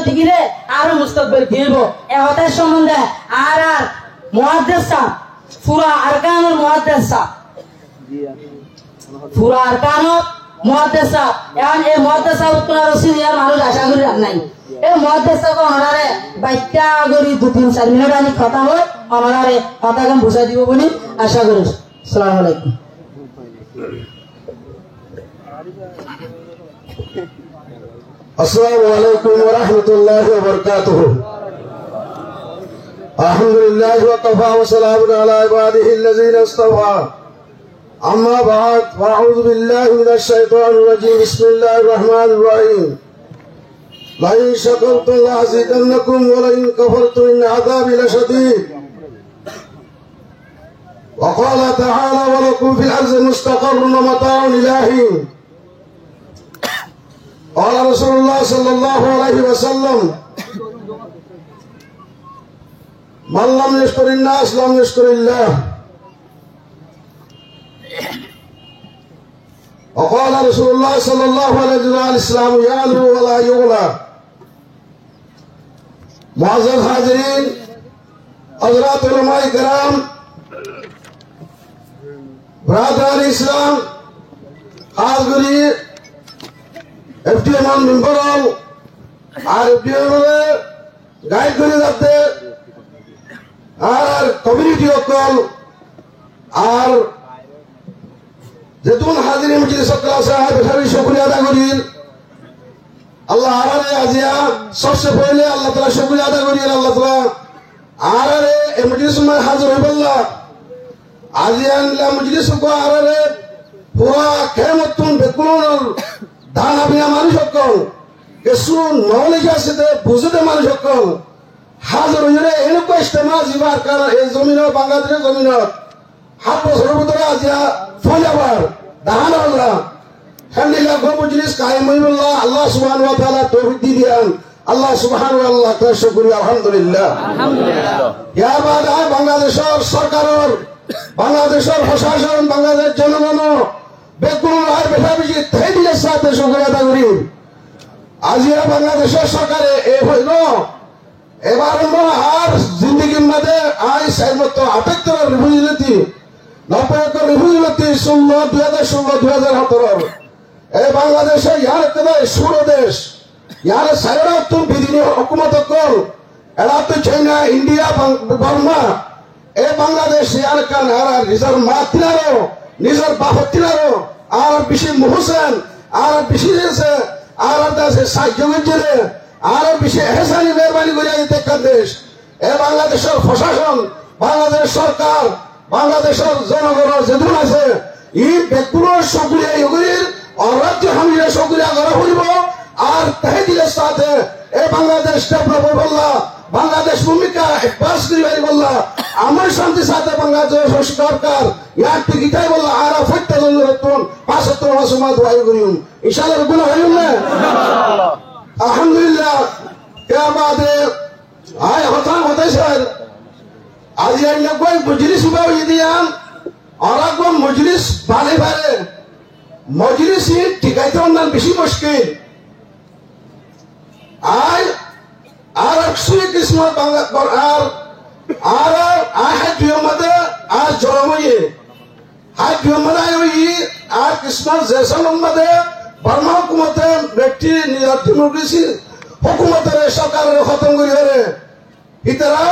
দিগিরে আর মুস্তাকবিল দিব এ হতার সম্বন্ধে আর মুহাদ্দিস সাহেব পুরা আরকানুল মুহাদ্দিস সাহেব পুরা আরকানুল মুহাদ্দিস সাহেব এখন এই মুহাদ্দিস সাহেব কোন রসিদ ইয়ার মানুষ আশা করি নাই এই মুহাদ্দিস সাহেব অনারে বাইটা করি 2-3-4 মিনিট আমি কথা হয় অনারে কথা কাম বুঝাই দিব বলি আশা করি আসসালামু আলাইকুম السلام عليكم ورحمة الله وبركاته الحمد لله وكفى وسلام على عباده الذين اصطفى أما بعد فأعوذ بالله من الشيطان الرجيم بسم الله الرحمن الرحيم لئن شكرتم لأزيدنكم ولئن كفرتم إن عذابي لشديد وقال تعالى ولكم في الأرض مستقر ومتاع إلى حين قال رسول الله صلى الله عليه وسلم من لم يشكر الناس لم يشكر الله وقال رسول الله صلى الله عليه وسلم الإسلام يعلو ولا يغلى معزز حاضرين حضرات علماء کرام برادران اسلام حاضری এফটিএম মেম্বারল আর এফটিএম গাইড করে যাতে আর কমিউনিটি অকল আর যেতুন হাজির মজলিস সকল সাহেব বেশি শুকরিয়া আদা করি আল্লাহ আরে আজিয়া সবচেয়ে পহলে আল্লাহ তাআলা শুকরিয়া আদা করি আল্লাহ তাআলা আরে এই মজলিস মে হাজির হইবল্লাহ আজিয়া মজলিস কো আরে পুরা কেমতুন বেকুলন ধান আবিয়া মানুষ সকল কিছু নলেজ আছে বুঝতে মানুষ সকল হাজার হইলে এনেকুৱা ইস্তেমা যিবাৰ কাৰণ এই জমিনৰ বাংলাদেশের জমিনত 7 বছৰৰ ভিতৰত আজিয়া ফলাবার ধান হলা খান্দিলা গমজলিস কায়েম হইবল্লাহ আল্লাহ সুবহানাহু ওয়া তাআলা তৌফিক দি দিয়ান আল্লাহ সুবহানাহু ওয়া তাআলা তার শুকরিয়া আলহামদুলিল্লাহ ইয়ার বাদে বাংলাদেশের সরকারের বাংলাদেশের প্রশাসন বাংলাদেশ জনগণ বেকুল আর বেশি তাই দিলের সাথে শুকরিয়া আদা করি আজিয়া বাংলাদেশের সরকারে এ হইল এবার আর জিন্দগির মধ্যে আই সাইমত 78 রিভিউলিটি 90 রিভিউলিটি 2016-2017 এই বাংলাদেশে ইয়ার একটা সুর দেশ ইয়ার সাইরা তো বিধিনি হুকুমত কর এরা তো চাইনা ইন্ডিয়া বর্মা এই বাংলাদেশ ইয়ার কান আর নিজের মাতৃারো নিজের বাপতিরারো আর বেশি মুহসেন আর বেশি আছে আর আছে সাহায্যের জন্য আর বেশি এহসানি মেহরবানি করে দিতে দেশ এ বাংলাদেশের প্রশাসন বাংলাদেশ সরকার বাংলাদেশের জনগণের যেদিন আছে ই ব্যক্তির শুকরিয়া ইগুলির অরাজ্য হামিয়া শুকরিয়া করা হইব আর তাই দিলের সাথে এ বাংলাদেশ ডেভেলপ বললা বাংলাদেশ ভূমিকা একবাস করি বললা আমার শান্তি সাথে বাংলাদেশ সরকার ইয়ার টিকিটাই বললা আর ফেটতে নতুন 75 মাস সময় দোয়া করিম ইনশাআল্লাহ গুলো হইম না আলহামদুলিল্লাহ কে বাদে আয় হতাই স্যার আজ এই লগই মজলিস উবাই দিয়াম আরাগম মজলিস বালে বালে মজলিস টিকাইতে না বেশি মুশকিল আয় আর সুই কৃষ্ণ বাংলা আর হাজ মধ্যে আর জড়ময়ে হাজ মধ্যে আর কৃষ্ণ জেসন মধ্যে বর্মা হুকুমতে ব্যক্তি ডেমোক্রেসি হুকুমতের সরকারের খতম করি হরে ইতারা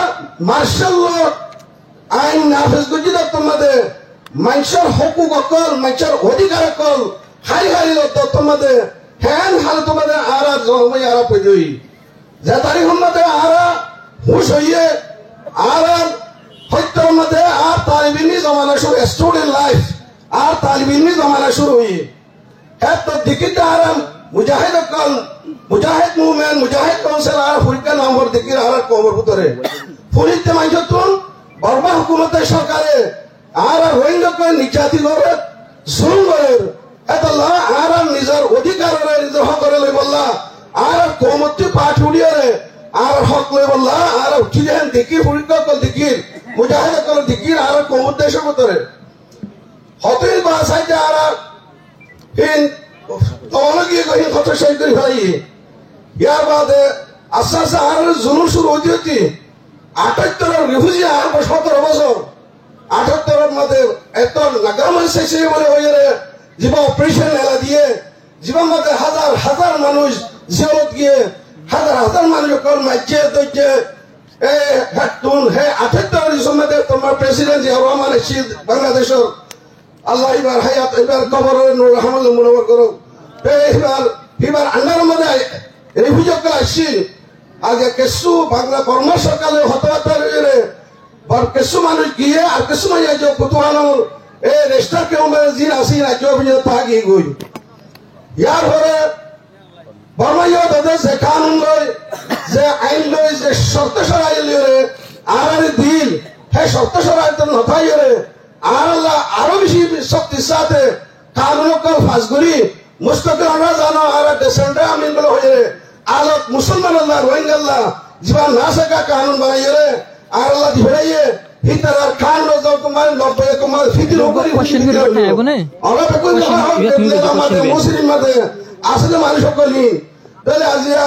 মার্শাল আইন নাফিজ করি তোমাদের মানুষের হকুক অকল মানুষের অধিকার অকল হারি হারি তোমাদের হ্যান হাল তোমাদের আর জন্মই আর পেজই যে তারিখ মধ্যে আর হুশ হইয়ে আর সত্যর মধ্যে আর তালিবিনী জমানা শুরু স্টুডেন্ট লাইফ আর তালিবিনী জমানা শুরু হইয়ে এত দিকিতে আরাম মুজাহিদ অকল মুজাহিদ মুভমেন্ট মুজাহিদ কাউন্সিল আর ফুরিকা নম্বর দিকির আর কবর ভিতরে ফুরিতে মানুষতুন বর্মা হুকুমতের সরকারে আর রোহিঙ্গাকে নির্যাতি করে জুলুম করে এত আর নিজের অধিকার নিজের হক করে লই বললা আর কমতি পাঠ উড়িয়ে আর হক লই বললা আর উঠি যেন দিকির ফুরিকা কল দিকির মুজাহিদ কল দিকির আর কমত দেশের ভিতরে হতই বা সাইতে আর হিন তখন গিয়ে কহিন কত সেই করে ফেলাই ইয়ার বাদে আস্তে আস্তে আর জুলুম শুরু হইতে হইতে 78 রিফিউজি আর 17 বছর 78 মধ্যে এত নাগামান শেষে বলে হয়ে জীবন অপারেশন এলা দিয়ে জীবন মধ্যে হাজার হাজার মানুষ জিয়ারত গিয়ে হাজার হাজার মানুষ মাইছে দইছে তুন হে 78 মধ্যে তোমার প্রেসিডেন্ট জিয়া রহমান রশিদ বাংলাদেশের আল্লাহ এবার হায়াত এবার কবর নূর রহমান মুনওয়ার করো এবার আন্ডার মধ্যে রিফিউজি আসছি আগে কিছু বাংলা কর্ম সরকারে হতাহত হয়ে কিছু মানুষ গিয়ে আর কিছু মানুষ যে কুতুহানোর এই রেস্টার কেউ জিন আসি না কেউ থাকি গই ইয়ার পরে বর্মাইয়া তাদের যে কানুন লয় যে আইন লয় যে শর্ত সরাই লিয়ে আর দিল হ্যাঁ শর্ত সরাই তো নথাই রে আর আল্লাহ আরো বেশি শক্তির সাথে কানুনকে ফাঁস করি মুস্তকিল আমরা জানো আর ডেসেন্ডে আমিন বলে হয়ে আলোক মুসলমান আল্লাহ রোহিঙ্গা আল্লাহ জীবন না শেখা কানুন বানাইয়ে রে আর আল্লাহ দিবেড়াইয়ে হিতার খান রোজাও তোমার 90 তোমার ফিকির করি আমরা বেকুল আমাদের মুসলিম মাঝে আসলে মানুষ সকলি তাহলে আজিয়া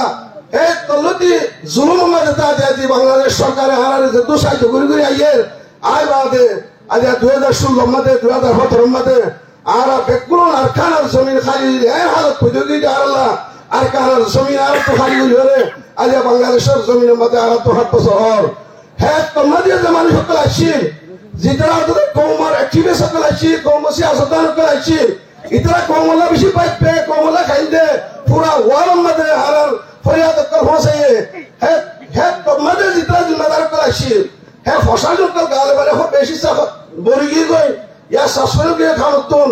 এই তলতি জুলুম মাঝে তা দি বাংলাদেশ সরকারে হারারে যে দুসাইজ ঘুরি ঘুরি আইয়ে আই বাদে আজিয়া 2016 মধ্যে 2017 মধ্যে আর বেকুল আর খানার জমিন খালি এই হালত খুঁজে আর আল্লাহ আর কানার জমিন আর তো খালি হয়ে আজিয়া বাংলাদেশের জমিনের মধ্যে আর তো 7 বছর হ্যাঁ তোমার দিয়ে যে মানুষ সকল আসছি যেটা কৌমার অ্যাক্টিভিস্ট সকল আসছি কৌমসি আসতান সকল আসছি ইতরা কৌমলা বেশি পাইপে কৌমলা খাইতে পুরা ওয়ারম মধ্যে হারার ফরিয়াদ কর হোসাইয়ে হ্যাঁ হ্যাঁ তোমার যেটা জিম্মেদার সকল আসছি হ্যাঁ ফসল সকল গালে বারে বেশি বড়ি গিয়ে গই ইয়া সাসপেন্ড গিয়ে খামতুন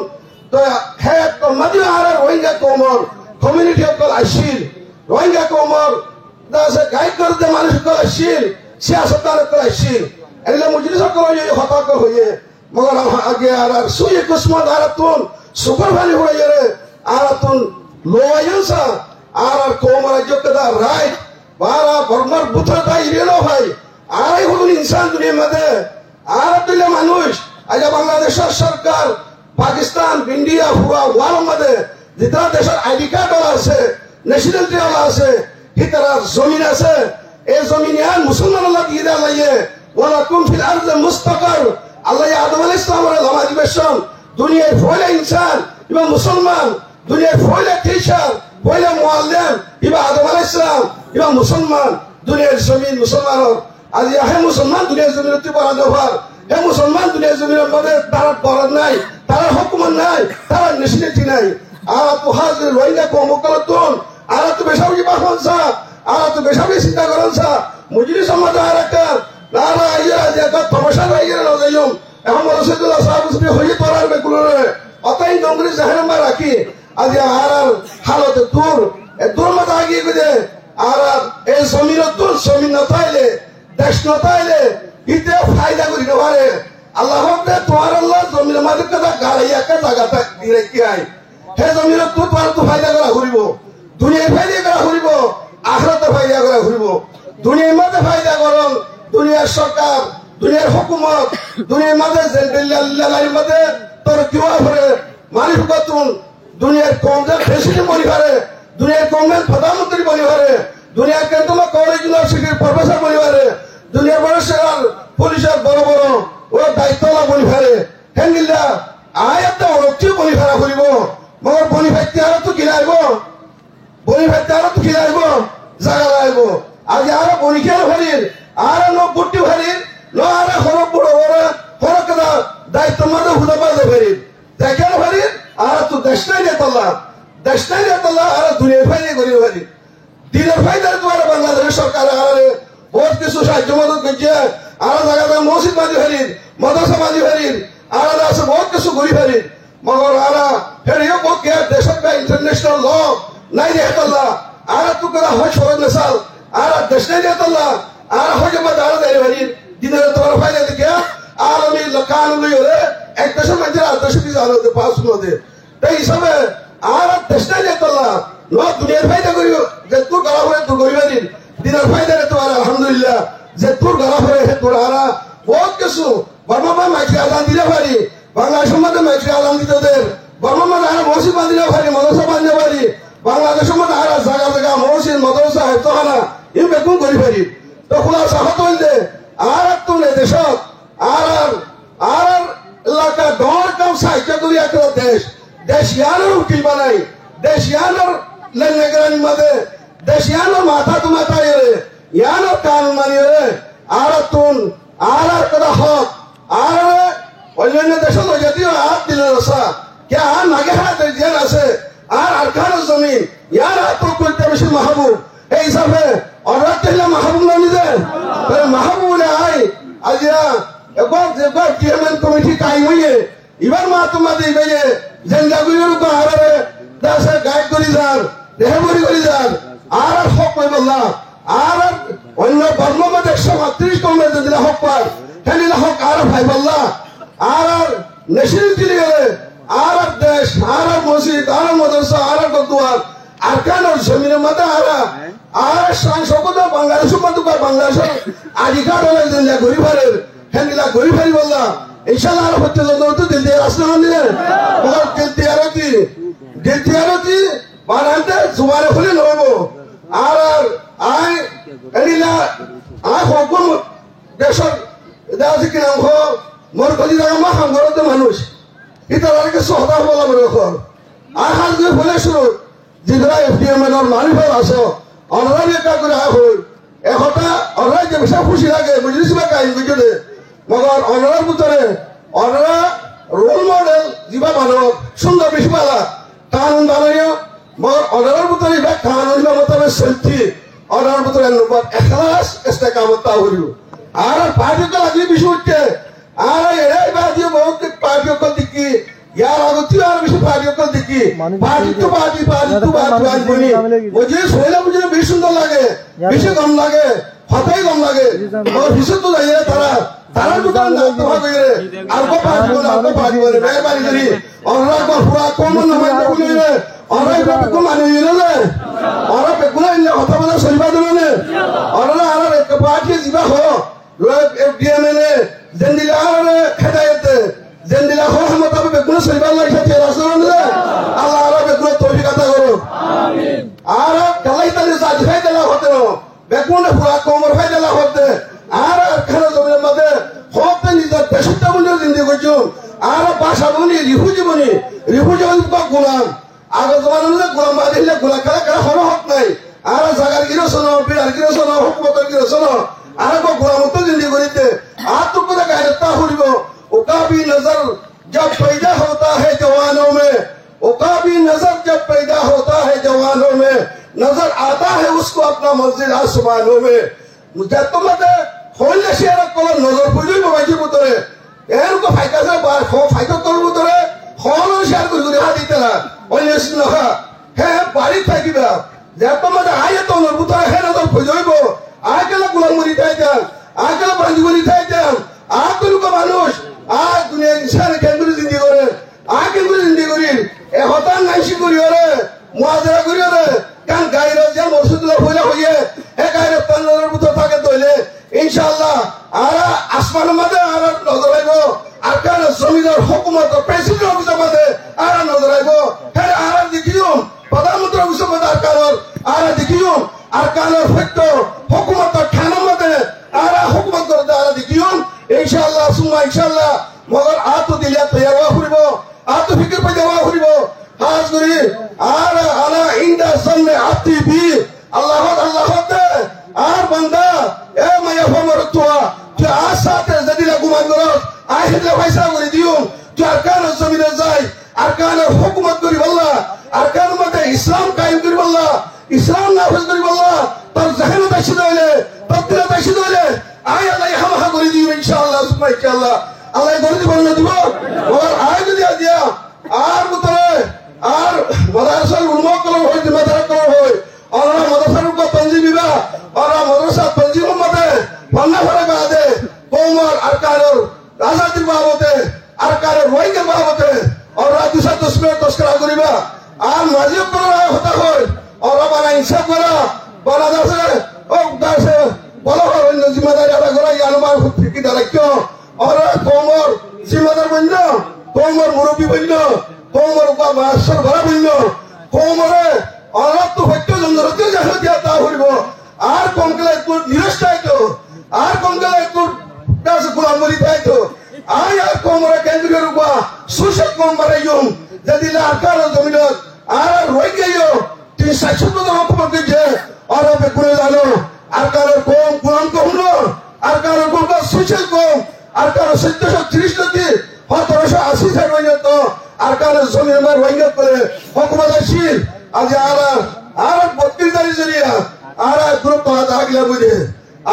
তো হ্যাঁ তোমার দিয়ে হারার রোহিঙ্গা কৌমর কমিউনিটি সকল আসছি রোহিঙ্গা কৌমর দাসে গাইড করতে মানুষ সকল আসছি সিয়াসতদার করাইছিল এগুলা মুজলিস করে হতাহত হয়ে মগর আগে আর সুই কুসমত আরাতুন সুপার ভালি হয়ে রে আরাতুন লোয়ায়সা আর কোমর যোগ্যতা রাইট বারা বর্মার বুথটা ইরেলো ভাই আই হলুন ইনসান দুনিয়ার মধ্যে আর দিলে মানুষ আজ বাংলাদেশের সরকার পাকিস্তান ইন্ডিয়া পুরা ওয়ার মধ্যে যেটা দেশের আইডি কার্ড আছে ন্যাশনালিটি আছে হিতার জমিন আছে এই জমিনে আর মুসলমান আল্লাহ দিয়ে দেওয়া লাগে ওলা কুম ফিল আরদ মুস্তাকার আল্লাহ আদম আলাইহিস সালামের লামাজি বেশন দুনিয়ার ফয়লা ইনসান এবং মুসলমান দুনিয়ার ফয়লা টিচার ফয়লা মুআল্লিম ইবা আদম আলাইহিস সালাম এবং মুসলমান দুনিয়ার জমিন মুসলমানের আজ হে মুসলমান দুনিয়ার জমিনের তুই বড় দফার হে মুসলমান দুনিয়ার জমিনের মধ্যে তার বরাদ নাই তার হুকুম নাই তার নিশ্চিতি নাই আর তো হাজির রোহিঙ্গা কমকলতুন আর তো বেশাউজি বাহনসা আর তো বেশাউজি চিন্তা করেনসা মুজলিস সমাজ আর একটা নারা ইয়া যে তমাশা রাইয়া না যাইম এখন রাসূলুল্লাহ সাল্লাল্লাহু আলাইহি হয়ে পড়ার বেকুলরে অতাই ডঙ্গরি জাহানামা রাখি আজ আর হালত দূর মত আগিয়ে গদে আর এই জমিন দূর জমিন না তাইলে দেশ না তাইলে ইতে ফায়দা করি না পারে আল্লাহ তে তোমার আল্লাহ জমিন মাঝে কথা গাড়াইয়া কা জায়গাটা দিরে কি আই হে জমিন তোমার তো ফায়দা করা ঘুরিব দুনিয়ায় ফায়দা করা ঘুরিব আখিরাতে ফায়দা করা ঘুরিব দুনিয়ার মাঝে ফায়দা করন দুনিয়ার সরকার দুনিয়ার হুকুমত দুনিয়ার মাঝে জেন্ডেলার মাঝে তোর কিওয়া করে মানুষ কতুন দুনিয়ার কমদের প্রেসিডেন্ট বলি পারে দুনিয়ার কমদের প্রধানমন্ত্রী বলি পারে দুনিয়ার কেন্দ্র কলেজ ইউনিভার্সিটির প্রফেসর বলি পারে দুনিয়ার বড় সেরার পুলিশের বড় বড় ও দায়িত্বলা বলি পারে হেঙ্গিল্লা আয়াত অরক্ষী বলি ফেরা করিব মগর বনি ভাইতে আরো তো কিনাইব বনি ভাইতে আরো তো কিনাইব জায়গা লাইব আজ আরো বনিকের ভরির আর গুটি ভরির ন আর হরক বড় বড় হরক দায়িত্ব মাঝে হুদা বাজে ভরির দেখেন ভরির আর তো দেশটাই নেতাল্লাহ আর দুনিয়ার ফাইদে করি ভরি দিনের ফাইদার তোমার বাংলাদেশের সরকার আর বহুত কিছু সাহায্য মদত করছে আর জায়গাটা মসজিদ বাঁধি ভরির মাদ্রাসা বাঁধি ভরির আর আছে বহুত কিছু ঘুরি ভরির মগর আর ফেরিও পক্ষে দেশের ইন্টারন্যাশনাল ল নাই নেতাল্লাহ আর তু করা হয় সরক নেশাল আর দেশটাই নেতাল্লাহ আর হয়ে মধ্যে আরো দেয় ভরির দিনের তোমার ফাইদা দেখে আর আমি কান লইলে এক দেশের মধ্যে আর দেশের কিছু আলো পাঁচ মধ্যে তাই হিসাবে আর দেশটাই নেতাল্লাহ ন দুনিয়ার ফায়দা করি যে তোর গলা ভরে তোর গরিবাদিন দিনের ফায়দা রে তোমার আলহামদুলিল্লাহ যে তোর গলা ভরে হে তোর আরা বহুত কিছু বর্মা মাইকে আজান দিলে পারি বাংলাদেশের মধ্যে মাইকে আজান দিতে ওদের বর্মা আর মসজিদ বাঁধিলে পারি মাদ্রাসা বাঁধলে পারি বাংলাদেশের মধ্যে আর জায়গা জায়গা মসজিদ মাদ্রাসা হেফতখানা ই বেগুন করি পারি তো খোলা সাহত হইলে আর তো দেশত আর এলাকা ডর কাম সাহায্য করি একটা দেশ ইয়ানোর উকিল বানাই দেশ ইয়ানোর লেনগরানি মাঝে দেশ ইয়ানোর মাথা তো মাথা এরে ইয়ানোর কানুন মানি এরে আর তুন আর কথা হক আর অন্যান্য দেশত যদিও হাত দিলে রসা কে আর নাগে হাত জেল আছে আর আরকানের জমিন ইয়ার হাত করতে বেশি মাহবুব এই হিসাবে অর্ডার দিলে মাহবুব না নিজে মাহবুব আই আজিয়া একবার চেয়ারম্যান কমিটি কাই হইয়ে এবার মা তোমার দিবে যে জেন্দাগুলির উপর আরে দেশে গাইড করি যান রেহাবরি করি যান আর হক কই বললা আর অন্য ধর্ম মধ্যে 138 কমে দিলে হক পার হেলিলে হক আর ভাই বললা আর নেশিল দিলে গেলে আর দেশ আর মসজিদ আর মাদ্রাসা আর গুরুদ্বার আর কেন জমিনের মধ্যে আর সংসদ বাংলাদেশের মধ্যে বাংলাদেশের আধিকার হলে দিলে গরিবারের হেলিলা গরিবারি বললা ইনশাআল্লাহ আর হচ্ছে তো দিল দিয়ে রাস্তা নিলে মগর দিল তিয়ারতি বানাতে জুবারে খুলে লব আর আই হেলিলা আই হুকুম দেশের দাজি কি নাম হো মোর গলি জায়গা মা হামগরতে মানুষ ইতারাকে সহদা বলা বলে খর আর হাল দিয়ে বলে শুরু যেগুলা এফডিএম এর মালিফল আছে অনরাই একা করে হই একটা অনরাই যে বেশি খুশি লাগে বুঝলিস বা কাই বুঝলে মগর অনরার ভিতরে অনরা রোল মডেল যিবা মানুষ সুন্দর বেশি পালা কানুন বানাইও মগর অনরার ভিতরে এটা কানুন মতবে চলতি অনরার ভিতরে নম্বর এখলাস ইস্তেকামত হইল আর পার্টি তো লাগি বেশি উঠছে আর এরাই বাদি বহুত পার্টি কল দিকি ইয়ার আগতি আর বেশি পার্টি কল দিকি পার্টি তো পার্টি বনি ওই সোহেলা বুঝে বেশি সুন্দর লাগে বেশি কম লাগে হতাই কম লাগে আর হিসেব তো যাইয়ে তারা দোকান নাতে ভাবে আর কো পার্টি বলে মেহরবানি করি অনরা কো পুরা কম নামে বলে অনরা কো মানে ইলে অনরা বেগুলা ইলে হতা বলে সরিবা দেনে অনরা আর এক পার্টি জিবা হ এফডিএম এনে জেন্দিলা হেদায়েতে জেন্দিলা হো মতাবে বেগুনা সরিবা লাগে তে রাসূল আল্লাহ আল্লাহ বেগুনা তৌফিক আতা করো আমিন আর কালাই তালে সাজ হয় দেলা হতে বেগুনা পুরা কোমর হয় দেলা হতে আর খানা জমির মধ্যে হতে নিজের পেশাটা বলে জিন্দি করছো আর ভাষা বলি রিফুজি বলি গোলাম আগে জমানা গোলাম বাদিলে গোলা খেলা খেলা হলো হক নাই আর জাগার গিরো শোনো বিরার গিরো শোনো হুকুমতের গিরো শোনো আর গোলামত जिंदगी করিতে আর তো কোন গায়রতা হইব ওকা भी नजर जब पैदा होता है जवानों में ओका भी नजर जब पैदा होता है जवानों में नजर आता है उसको अपना मंजिल आसमानों में मुझे तो मते হইলে শেয়ার কল নজর পড়িব বাইজি ভিতরে এরকম ফাইকাছে ফাইকা করব ভিতরে হলো শেয়ার করি হাত দিতে না অন্য সিনহা হে বাড়ি থাকিবা যত মতে আয়ে তো নর ভিতরে হে নজর পড়িব আকেলা গোলামুরি থাইতাম আকেলা বাঞ্জিগুলি থাইতাম আকুলুক মানুষ আর দুনিয়া ইনসান কেন্দ্র জিন্দি করে আকেগুলি জিন্দি করি এ হতান নাইসি করি ওরে মুআজারা করি ওরে কান গায়র যে মসজিদুল্লাহ হইলা হইয়ে হে গায়র তানর ভিতর থাকে তইলে ইনশাআল্লাহ আর আসমান মধ্যে আর নজর রাখব আর কান জমিদার হুকুমত প্রেসিডেন্ট অফিসের মধ্যে আর নজর রাখব হে আর দেখিও প্রধানমন্ত্রী অফিসের মধ্যে আর দেখিও আর কানের ফেক্ত হুকুমত থানার মধ্যে আর হুকুমত করতে আর দেখিও ইনশাআল্লাহ সুমা ইনশাআল্লাহ মগর আতো দিলে তৈয়ার হইব আতো ফিকির পে যাওয়া হইব হাজ করি আর আলা ইনদা সামনে আতি বি আল্লাহ আর বান্দা এ মায়া ফমর তোয়া তুই আসাতে জদিলা গুমান করো আহিলে পয়সা করে দিও তুই আরকান জমিনে যাই আরকান হুকুমত করি আল্লাহ আরকান মধ্যে ইসলাম কায়েম করি আল্লাহ ইসলাম নাফজ করি আল্লাহ তোর জাহেলত আশিদ হইলে তকদিরাত আশিদ হইলে আয় আল্লাহ হামহা করে দিও ইনশাআল্লাহ সুবহান ইনশাআল্লাহ আল্লাহ করে দিব না দিব আর আয় যদি দিয়া আর ভিতরে আর মাদ্রাসার উন্মুখ করা হয় মাদ্রাসা করা হয় আর মাদ্রাসার উপর তঞ্জিবিবা আর মাদ্রাসা তঞ্জিবের মধ্যে পান্না ভরে বাদে কোমর আরকানের রাজাতির বাবতে আরকানের রোহিঙ্গার বাবতে আর রাজুসা তসবির তস্করা করিবা আর মাজিব করা হতা হয় আর বানা ইনসাফ করা বানা দাসে ও দাসে বলো অন্য জিম্মাদারি আদা করা ইয়ানবার ফিকি দাঁড়াইও আর কোমর জিম্মাদার বন্য কোমর মুরব্বী বন্য কোমর বা মাস্টার ভরা বন্য কোমরে অনাত্ম হত্য জন্মরতি জাহাজ দিয়া তা হইব আর কঙ্কলে একটু নিরস্তাইতো আর কঙ্কলে একটু কাছে গোলামরি পাইতো আর কোমরে কেন্দ্রীয় রূপা সুশীল কম বাড়াইম যদি আরকার জমিনত আর রয়ে গেও তিনি 60 জন অপরাধী যে আর বেকুনে জানো আরকার কম কোরআন কম আরকার কম সুশীল কম আরকার 730 নদী 1780 সাল পর্যন্ত আরকার জমিন আমার রোহিঙ্গা করে হকুমতশীল আজ আর 32 তারিখ জরিয়া আর গুরুত্ব আগলা বুঝে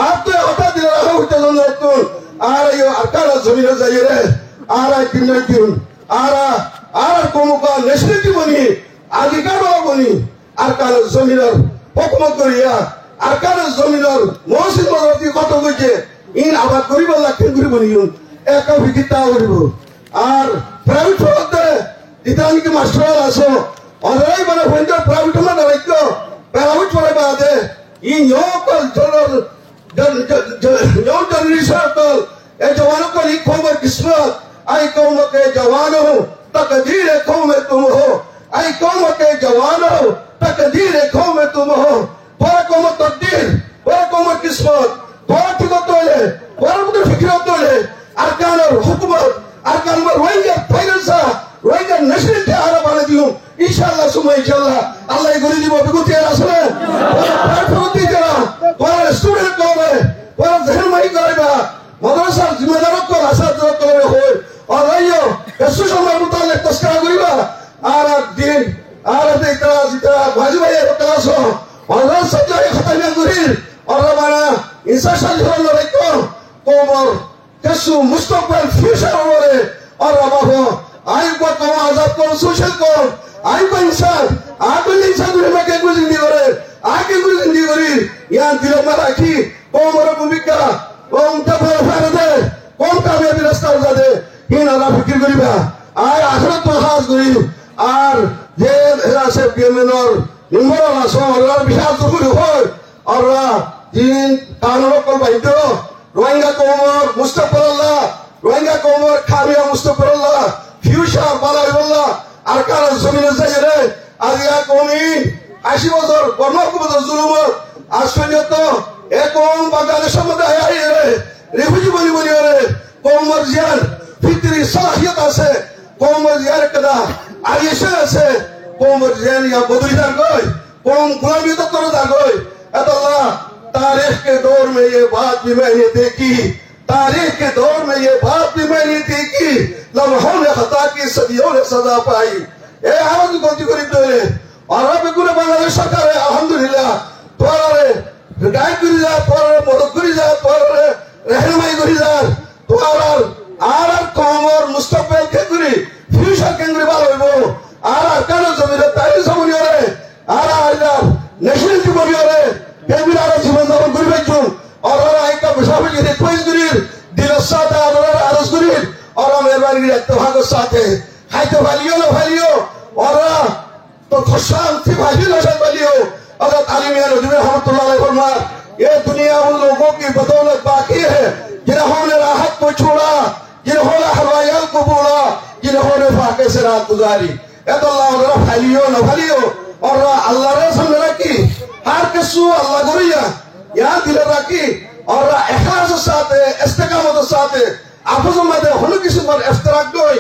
আর তো হঠাৎ দিন রাখা হইতে নতুন আর এই আরকার জমিন যাই রে আর তিন দিন আর কমুকা নেশনেটি বনি আগিকার বনি আরকার জমিনের হকুমত করিয়া আরকার জমিনের মহসিন মদতি কত কইছে ইন আবার করিব লাখ করিব নি একা ভিকিতা করিব আর প্রাইভেট হতে ইতানি মাস্টার আসো অনরাই মানে হইতে প্রাইভেট না দাইক প্রাইভেট পড়ে বাদে ই নিয়কল জনর জন জনরিশাতল এ জওয়ানো को लिखो में किस्मत आई कौम के जवान हो तकदीर कौम में तुम हो आई कौम के जवान हो तकदीर कौम में तुम हो তোরা কম তকদির তোরা কম কিসমত তোরা ঠিক তোলে তোরা মধ্যে ফিকির তোলে আরকানের হুকুমত আরকানের রোহিঙ্গা ফাইন্যান্সা রোহিঙ্গা ন্যাশনালিটি আরা বানাই দিও ইনশাআল্লাহ সুমা ইনশাআল্লাহ আল্লাহ গরি দিব বিগতি আসলে প্রতি যারা তোরা স্টুডেন্ট করে তোরা জেলমাই করবা মাদ্রাসার জিম্মেদার কো আসাদ করে হয় আর আইও এসু সময় মুতালে তস্করা করিবা আর দিন আর দেতা জিতা ভাজি ভাই ক্লাস और सजाए खतरना गुरीर और हमारा इंसान जोड़ने वाले कोमर कसु मुस्तकबिल फ्यूचर वाले और हमारा आई को कौन आजाद कौन सोशल कौन आई को इंसान दुनिया में के कुछ नहीं करे आगे कुछ नहीं करे यहाँ दिल में रखी कोमर भूमिका कौन तफर फायदे कौन कामयाबी रास्ता उठा दे इन आला फिक्र करीबा आय आखिरत तो खास करी और ये हेरा से गेमेनर निम्बरा लासो और बिहार जुगुर होय और दिन कानून को बाइदो रोहिंग्या कोमर मुस्तफरल्लाह रोहिंग्या कोमर खामिया मुस्तफरल्लाह फ्यूचर बालाइल्लाह आरकार जमीन जायरे आजिया कोमी 80 বছর বর্ণকবদ জুলুম আশ্চর্যত একম বাংলাদেশের মধ্যে আইরে রিফিউজি বলি বলি রে কোমর জিয়ার ফিতরি সালাহিয়ত আছে কোমর জিয়ার কদা আইসে আছে कोमर जैन या बदली दार कोई कोम गुलामी तो करो दार कोई अल्लाह तारीख के दौर में ये बात भी मैंने देखी तारीख के दौर में ये बात भी मैंने देखी लम्हों ने खता की सदियों ने सजा पाई ए आवाज कोती करी तोरे और अब पूरे बांग्लादेश सरकार है अल्हम्दुलिल्लाह तोरे गाइड करी जा तोरे मदद करी जा तोरे रहनुमाई करी जा तोरे आर कोमर मुस्तकबिल के करी फ्यूचर के करी बाल होइबो আর আরকান জমিনে তাই সমনি রে আর আইদার ন্যাশনাল জীবনী রে কেবির আর জীবন যাপন করিবে চুন আর আইকা বিশাল যে কইস করির দিলের সাথে আর আরজ করির আর মেহরবানি ইত্তেফাকের সাথে খাইতে ভালিও না ভালিও আর তো খুশান্তি ভালি না ভালিও और तालीम नजर रहमतुल्लाह अलैहि फरमाया ये दुनिया उन लोगों की बदौलत बाकी है जिन्होंने राहत को छोड़ा जिन्होंने हवायाल को बोला जिन्होंने फाके से रात गुजारी এত আল্লাহ ফালিও না ফালিও আর আল্লাহর সামনে রাখি আর কিছু আল্লাহ করিয়া ইয়া দিলে রাখি আর ইখলাসের সাথে ইস্তেকামতের সাথে আপস মধ্যে হলো কিছু ইফতিরাক দই